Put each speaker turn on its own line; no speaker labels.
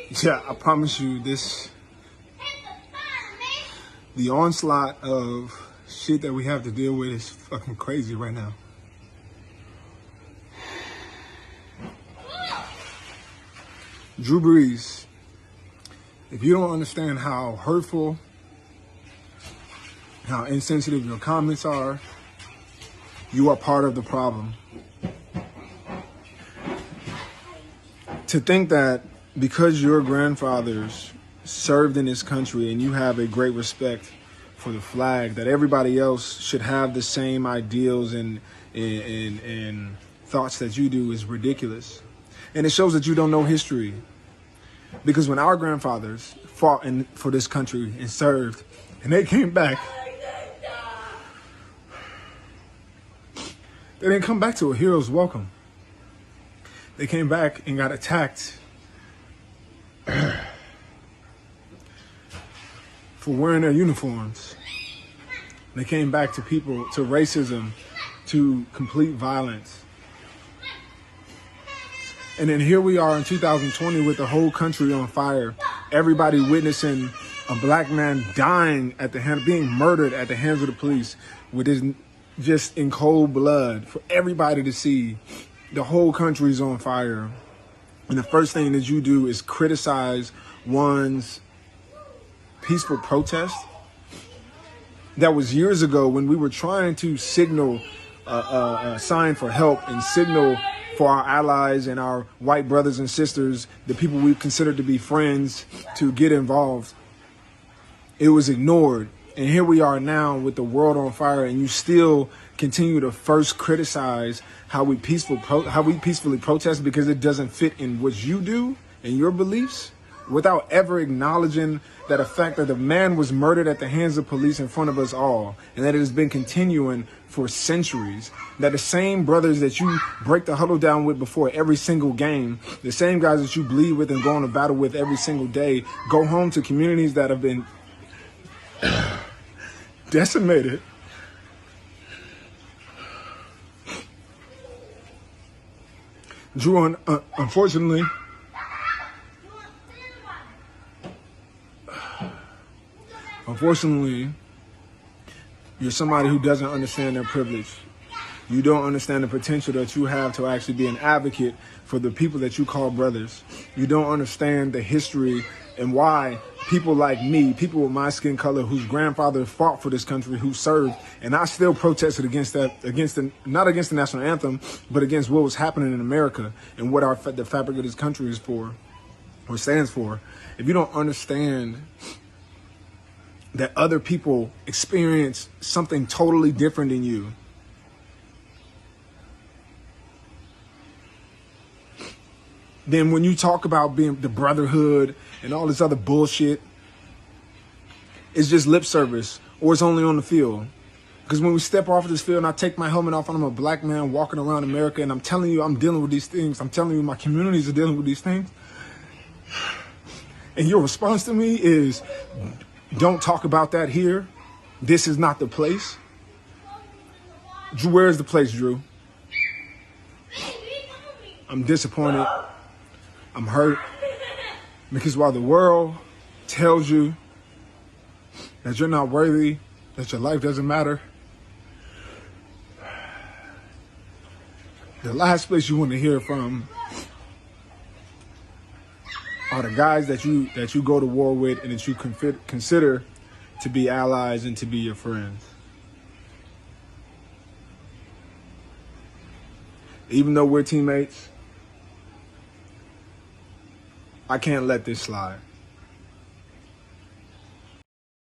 Yeah, I promise you this, the onslaught of shit that we have to deal with is fucking crazy right now. Drew Brees, if you don't understand how hurtful, how insensitive your comments are, you are part of the problem. To think that because your grandfathers served in this country and you have a great respect for the flag, that everybody else should have the same ideals and thoughts that you do is ridiculous. And it shows that you don't know history. Because when our grandfathers fought for this country and served, and they came back, they didn't come back to a hero's welcome. They came back and got attacked for wearing their uniforms. They came back to racism, to complete violence. And then here we are in 2020 with the whole country on fire. Everybody witnessing a black man dying being murdered at the hands of the police, with his just in cold blood for everybody to see. The whole country's on fire. And the first thing that you do is criticize one's peaceful protest. That was years ago when we were trying to signal a sign for help and signal for our allies and our white brothers and sisters, the people we consider to be friends, to get involved. It was ignored. And here we are now with the world on fire, and you still continue to first criticize how we peacefully protest because it doesn't fit in what you do and your beliefs, without ever acknowledging that the fact that the man was murdered at the hands of police in front of us all, and that it has been continuing for centuries, that the same brothers that you break the huddle down with before every single game, the same guys that you bleed with and go on to battle with every single day, go home to communities that have been decimated. Drew, unfortunately, you're somebody who doesn't understand their privilege. You don't understand the potential that you have to actually be an advocate for the people that you call brothers. You don't understand the history and why people like me, people with my skin color, whose grandfather fought for this country, who served, and I still protested against that, not against the national anthem, but against what was happening in America and what the fabric of this country is for, or stands for. If you don't understand that other people experience something totally different than you, then when you talk about being the brotherhood and all this other bullshit, it's just lip service, or it's only on the field. Because when we step off of this field and I take my helmet off and I'm a black man walking around America and I'm telling you I'm dealing with these things, I'm telling you my communities are dealing with these things, and your response to me is, don't talk about that here. This is not the place. Drew, where is the place, Drew? I'm disappointed. I'm hurt. Because while the world tells you that you're not worthy, that your life doesn't matter, the last place you want to hear from are the guys that you go to war with and that you consider to be allies and to be your friends. Even though we're teammates, I can't let this slide.